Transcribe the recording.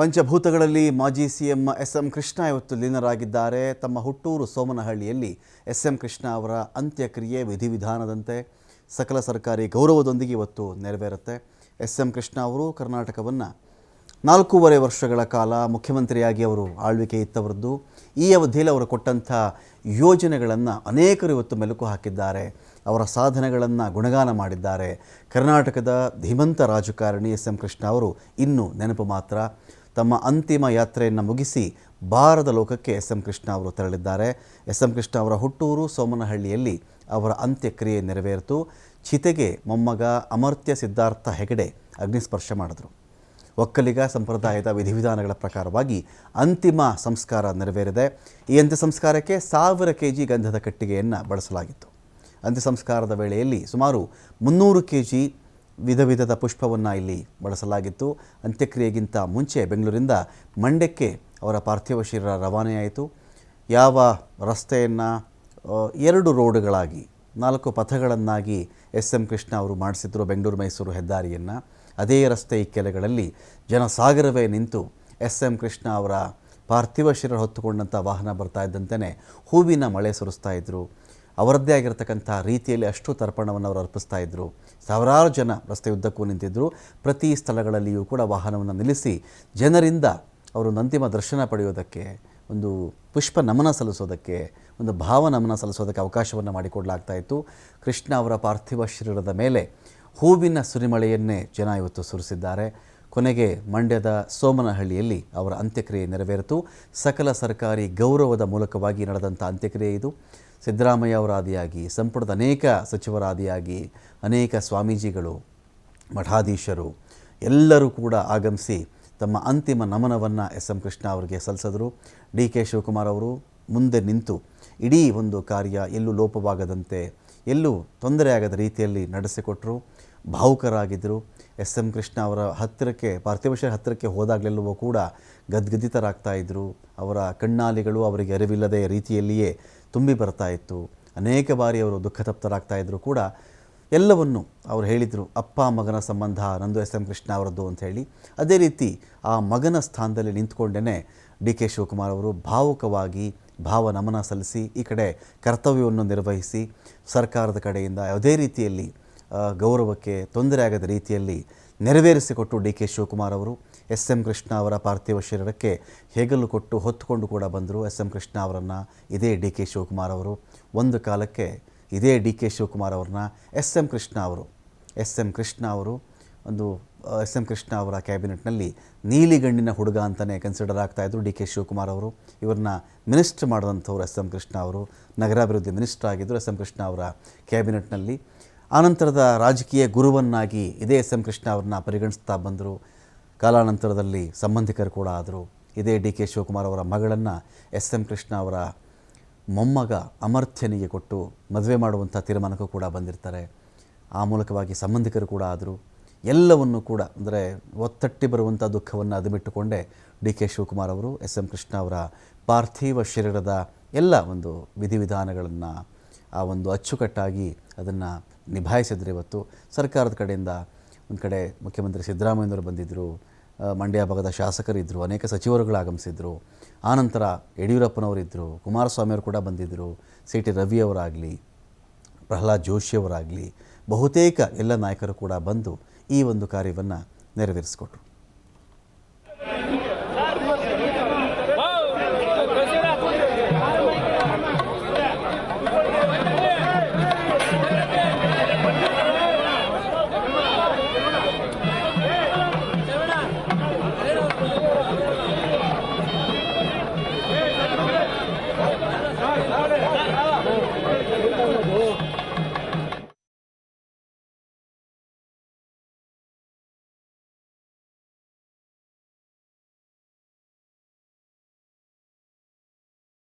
ಪಂಚಭೂತಗಳಲ್ಲಿ ಮಾಜಿ CM SM. Krishna ಇವತ್ತು ಲೀನರಾಗಿದ್ದಾರೆ. ತಮ್ಮ ಹುಟ್ಟೂರು ಸೋಮನಹಳ್ಳಿಯಲ್ಲಿ ಎಸ್.ಎಂ. ಕೃಷ್ಣ ಅವರ ಅಂತ್ಯಕ್ರಿಯೆ ವಿಧಿವಿಧಾನದಂತೆ ಸಕಲ ಸರ್ಕಾರಿ ಗೌರವದೊಂದಿಗೆ ಇವತ್ತು ನೆರವೇರುತ್ತೆ. ಎಸ್.ಎಂ. ಕೃಷ್ಣ ಅವರು ಕರ್ನಾಟಕವನ್ನು 4.5 ವರ್ಷಗಳ ಕಾಲ ಮುಖ್ಯಮಂತ್ರಿಯಾಗಿ ಅವರು ಆಳ್ವಿಕೆ ಇತ್ತವರದ್ದು. ಈ ಅವಧಿಯಲ್ಲಿ ಅವರು ಕೊಟ್ಟಂಥ ಯೋಜನೆಗಳನ್ನು ಅನೇಕರು ಇವತ್ತು ಮೆಲುಕು ಹಾಕಿದ್ದಾರೆ. ಅವರ ಸಾಧನೆಗಳನ್ನು ಗುಣಗಾನ ಮಾಡಿದ್ದಾರೆ. ಕರ್ನಾಟಕದ ಧೀಮಂತ ರಾಜಕಾರಣಿ ಎಸ್.ಎಂ. ಕೃಷ್ಣ ಅವರು ಇನ್ನೂ ನೆನಪು ಮಾತ್ರ. ತಮ್ಮ ಅಂತಿಮ ಯಾತ್ರೆಯನ್ನು ಮುಗಿಸಿ ಬಾರದ ಲೋಕಕ್ಕೆ ಎಸ್.ಎಂ. ಕೃಷ್ಣ ಅವರು ತೆರಳಿದ್ದಾರೆ. ಎಸ್.ಎಂ. ಕೃಷ್ಣ ಅವರ ಹುಟ್ಟೂರು ಸೋಮನಹಳ್ಳಿಯಲ್ಲಿ ಅವರ ಅಂತ್ಯಕ್ರಿಯೆ ನೆರವೇರಿತು. ಚಿತೆಗೆ ಮೊಮ್ಮಗ ಅಮರ್ತ್ಯ ಸಿದ್ಧಾರ್ಥ ಹೆಗಡೆ ಅಗ್ನಿಸ್ಪರ್ಶ ಮಾಡಿದ್ರು. ಒಕ್ಕಲಿಗ ಸಂಪ್ರದಾಯದ ವಿಧಿವಿಧಾನಗಳ ಪ್ರಕಾರವಾಗಿ ಅಂತಿಮ ಸಂಸ್ಕಾರ ನೆರವೇರಿದೆ. ಈ ಅಂತ್ಯ ಸಂಸ್ಕಾರಕ್ಕೆ 1000 kg ಗಂಧದ ಕಟ್ಟಿಗೆಯನ್ನು ಬಳಸಲಾಗಿತ್ತು. ಅಂತ್ಯ ಸಂಸ್ಕಾರದ ವೇಳೆಯಲ್ಲಿ ಸುಮಾರು 300 kg ವಿಧ ವಿಧದ ಪುಷ್ಪವನ್ನು ಇಲ್ಲಿ ಬಳಸಲಾಗಿತ್ತು. ಅಂತ್ಯಕ್ರಿಯೆಗಿಂತ ಮುಂಚೆ ಬೆಂಗಳೂರಿಂದ ಮಂಡ್ಯಕ್ಕೆ ಅವರ ಪಾರ್ಥಿವ ಶರೀರ ರವಾನೆಯಾಯಿತು. ಯಾವ ರಸ್ತೆಯನ್ನು 2 ರೋಡ್ಗಳಾಗಿ 4 ಪಥಗಳನ್ನಾಗಿ ಎಸ್.ಎಂ. ಕೃಷ್ಣ ಅವರು ಮಾಡಿಸಿದ್ರು ಬೆಂಗಳೂರು ಮೈಸೂರು ಹೆದ್ದಾರಿಯನ್ನು, ಅದೇ ರಸ್ತೆ ಇಕ್ಕೆಲೆಗಳಲ್ಲಿ ಜನಸಾಗರವೇ ನಿಂತು ಎಸ್.ಎಂ. ಕೃಷ್ಣ ಅವರ ಪಾರ್ಥಿವ ಶರೀರ ಹೊತ್ತುಕೊಂಡಂಥ ವಾಹನ ಬರ್ತಾ ಇದ್ದಂತೆಯೇ ಹೂವಿನ ಮಳೆ ಸುರಿಸ್ತಾ ಇದ್ದರು. ಅವರದ್ದೇ ಆಗಿರತಕ್ಕಂಥ ರೀತಿಯಲ್ಲಿ ಅಷ್ಟು ತರ್ಪಣವನ್ನು ಅವರು ಅರ್ಪಿಸ್ತಾ ಇದ್ದರು. ಸಾವಿರಾರು ಜನ ರಸ್ತೆಯುದ್ದಕ್ಕೂ ನಿಂತಿದ್ದರು. ಪ್ರತಿ ಸ್ಥಳಗಳಲ್ಲಿಯೂ ಕೂಡ ವಾಹನವನ್ನು ನಿಲ್ಲಿಸಿ ಜನರಿಂದ ಅವರು ಅಂತಿಮ ದರ್ಶನ ಪಡೆಯೋದಕ್ಕೆ, ಒಂದು ಪುಷ್ಪ ನಮನ ಸಲ್ಲಿಸೋದಕ್ಕೆ, ಒಂದು ಭಾವ ನಮನ ಸಲ್ಲಿಸೋದಕ್ಕೆ ಅವಕಾಶವನ್ನು ಮಾಡಿಕೊಡಲಾಗ್ತಾ ಇತ್ತು. ಕೃಷ್ಣ ಅವರ ಪಾರ್ಥಿವ ಶರೀರದ ಮೇಲೆ ಹೂವಿನ ಸುರಿಮಳೆಯನ್ನೇ ಜನ ಇವತ್ತು ಸುರಿಸಿದ್ದಾರೆ. ಕೊನೆಗೆ ಮಂಡ್ಯದ ಸೋಮನಹಳ್ಳಿಯಲ್ಲಿ ಅವರ ಅಂತ್ಯಕ್ರಿಯೆ ನೆರವೇರಿತು. ಸಕಲ ಸರ್ಕಾರಿ ಗೌರವದ ಮೂಲಕವಾಗಿ ನಡೆದಂಥ ಅಂತ್ಯಕ್ರಿಯೆ ಇದು. ಸಿದ್ದರಾಮಯ್ಯ ಅವರ ಆದಿಯಾಗಿ, ಸಂಪುಟದ ಅನೇಕ ಸಚಿವರ ಆದಿಯಾಗಿ, ಅನೇಕ ಸ್ವಾಮೀಜಿಗಳು, ಮಠಾಧೀಶರು ಎಲ್ಲರೂ ಕೂಡ ಆಗಮಿಸಿ ತಮ್ಮ ಅಂತಿಮ ನಮನವನ್ನು ಎಸ್.ಎಂ. ಕೃಷ್ಣ ಅವರಿಗೆ ಸಲ್ಲಿಸಿದರು. ಡಿ.ಕೆ. ಶಿವಕುಮಾರ್ ಅವರು ಮುಂದೆ ನಿಂತು ಇಡೀ ಒಂದು ಕಾರ್ಯ ಎಲ್ಲೂ ಲೋಪವಾಗದಂತೆ, ಎಲ್ಲೂ ತೊಂದರೆಯಾಗದ ರೀತಿಯಲ್ಲಿ ನಡೆಸಿಕೊಟ್ಟರು. ಭಾವುಕರಾಗಿದ್ದರು. ಎಸ್.ಎಂ. ಕೃಷ್ಣ ಅವರ ಹತ್ತಿರಕ್ಕೆ, ಪಾರ್ಥಿವ ಶರೀರ ಹತ್ತಿರಕ್ಕೆ ಹೋದಾಗಲೆಲ್ಲವೂ ಕೂಡ ಗದ್ಗದಿತರಾಗ್ತಾ ಇದ್ದರು. ಅವರ ಕಣ್ಣಾಲಿಗಳು ಅವರಿಗೆ ಅರಿವಿಲ್ಲದೆ ರೀತಿಯಲ್ಲಿಯೇ ತುಂಬಿ ಬರ್ತಾ ಇತ್ತು. ಅನೇಕ ಬಾರಿ ಅವರು ದುಃಖತಪ್ತರಾಗ್ತಾ ಇದ್ದರು ಕೂಡ ಎಲ್ಲವನ್ನು ಅವರು ಹೇಳಿದರು, ಅಪ್ಪ ಮಗನ ಸಂಬಂಧ ನಂದು ಎಸ್.ಎಂ. ಕೃಷ್ಣ ಅವರದ್ದು ಅಂತ ಹೇಳಿ. ಅದೇ ರೀತಿ ಆ ಮಗನ ಸ್ಥಾನದಲ್ಲಿ ನಿಂತ್ಕೊಂಡೇ ಡಿ.ಕೆ. ಶಿವಕುಮಾರ್ ಅವರು ಭಾವುಕವಾಗಿ ಭಾವ ನಮನ ಸಲ್ಲಿಸಿ ಈ ಕಡೆ ಕರ್ತವ್ಯವನ್ನು ನಿರ್ವಹಿಸಿ ಸರ್ಕಾರದ ಕಡೆಯಿಂದ ಯಾವುದೇ ರೀತಿಯಲ್ಲಿ ಗೌರವಕ್ಕೆ ತೊಂದರೆ ಆಗದ ರೀತಿಯಲ್ಲಿ ನೆರವೇರಿಸಿಕೊಟ್ಟು ಡಿ.ಕೆ. ಶಿವಕುಮಾರ್ ಅವರು ಎಸ್.ಎಂ. ಕೃಷ್ಣ ಅವರ ಪಾರ್ಥಿವ ಶರೀರಕ್ಕೆ ಹೆಗಲು ಕೊಟ್ಟು ಹೊತ್ತುಕೊಂಡು ಕೂಡ ಬಂದರು. ಎಸ್.ಎಂ. ಕೃಷ್ಣ ಅವರನ್ನು ಇದೇ ಡಿ.ಕೆ. ಶಿವಕುಮಾರ್ ಅವರು, ಒಂದು ಕಾಲಕ್ಕೆ ಇದೇ ಡಿ.ಕೆ. ಶಿವಕುಮಾರ್ ಅವ್ರನ್ನ ಎಸ್.ಎಂ. ಕೃಷ್ಣ ಅವರು ಒಂದು ಎಸ್.ಎಂ. ಕೃಷ್ಣ ಅವರ ಕ್ಯಾಬಿನೆಟ್ನಲ್ಲಿ ನೀಲಿಗಣ್ಣಿನ ಹುಡುಗ ಅಂತಲೇ ಕನ್ಸಿಡರ್ ಆಗ್ತಾಯಿದ್ರು ಡಿ.ಕೆ. ಶಿವಕುಮಾರ್ ಅವರು. ಇವ್ರನ್ನ ಮಿನಿಸ್ಟರ್ ಮಾಡಿದಂಥವ್ರು ಎಸ್.ಎಂ. ಕೃಷ್ಣ ಅವರು. ನಗರಾಭಿವೃದ್ಧಿ ಮಿನಿಸ್ಟರ್ ಆಗಿದ್ದರು ಎಸ್.ಎಂ. ಕೃಷ್ಣ ಅವರ ಕ್ಯಾಬಿನೆಟ್ನಲ್ಲಿ. ಆನಂತರದ ರಾಜಕೀಯ ಗುರುವನ್ನಾಗಿ ಇದೇ ಎಸ್.ಎಂ. ಕೃಷ್ಣ ಅವ್ರನ್ನ ಪರಿಗಣಿಸ್ತಾ ಬಂದರು. ಕಾಲಾನಂತರದಲ್ಲಿ ಸಂಬಂಧಿಕರು ಕೂಡ ಆದರು. ಇದೇ ಡಿ.ಕೆ. ಶಿವಕುಮಾರ್ ಅವರ ಮಗಳನ್ನು ಎಸ್.ಎಂ. ಕೃಷ್ಣ ಅವರ ಮೊಮ್ಮಗ ಅಮರ್ಥ್ಯನಿಗೆ ಕೊಟ್ಟು ಮದುವೆ ಮಾಡುವಂಥ ತೀರ್ಮಾನಕ್ಕೂ ಕೂಡ ಬಂದಿರ್ತಾರೆ. ಆ ಮೂಲಕವಾಗಿ ಸಂಬಂಧಿಕರು ಕೂಡ ಆದರು. ಎಲ್ಲವನ್ನು ಕೂಡ ಅಂದರೆ ಒತ್ತಟ್ಟಿ ಬರುವಂಥ ದುಃಖವನ್ನು ಅದುಮಿಟ್ಟುಕೊಂಡೇ ಡಿ.ಕೆ. ಶಿವಕುಮಾರ್ ಅವರು ಎಸ್.ಎಂ. ಕೃಷ್ಣ ಅವರ ಪಾರ್ಥಿವ ಶರೀರದ ಎಲ್ಲ ಒಂದು ವಿಧಿವಿಧಾನಗಳನ್ನು ಆ ಒಂದು ಅಚ್ಚುಕಟ್ಟಾಗಿ ಅದನ್ನು ನಿಭಾಯಿಸಿದ್ರು. ಇವತ್ತು ಸರ್ಕಾರದ ಕಡೆಯಿಂದ ಒಂದು ಕಡೆ ಮುಖ್ಯಮಂತ್ರಿ ಸಿದ್ದರಾಮಯ್ಯನವರು ಬಂದಿದ್ದರು, ಮಂಡ್ಯ ಭಾಗದ ಶಾಸಕರಿದ್ದರು, ಅನೇಕ ಸಚಿವರುಗಳು ಆಗಮಿಸಿದರು. ಆನಂತರ ಯಡಿಯೂರಪ್ಪನವರಿದ್ದರು, ಕುಮಾರಸ್ವಾಮಿಯವರು ಕೂಡ ಬಂದಿದ್ದರು, ಸಿ.ಟಿ. ರವಿಯವರಾಗಲಿ, ಪ್ರಹ್ಲಾದ್ ಜೋಶಿಯವರಾಗಲಿ, ಬಹುತೇಕ ಎಲ್ಲ ನಾಯಕರು ಕೂಡ ಬಂದು ಈ ಒಂದು ಕಾರ್ಯವನ್ನು ನೆರವೇರಿಸಿಕೊಟ್ರು.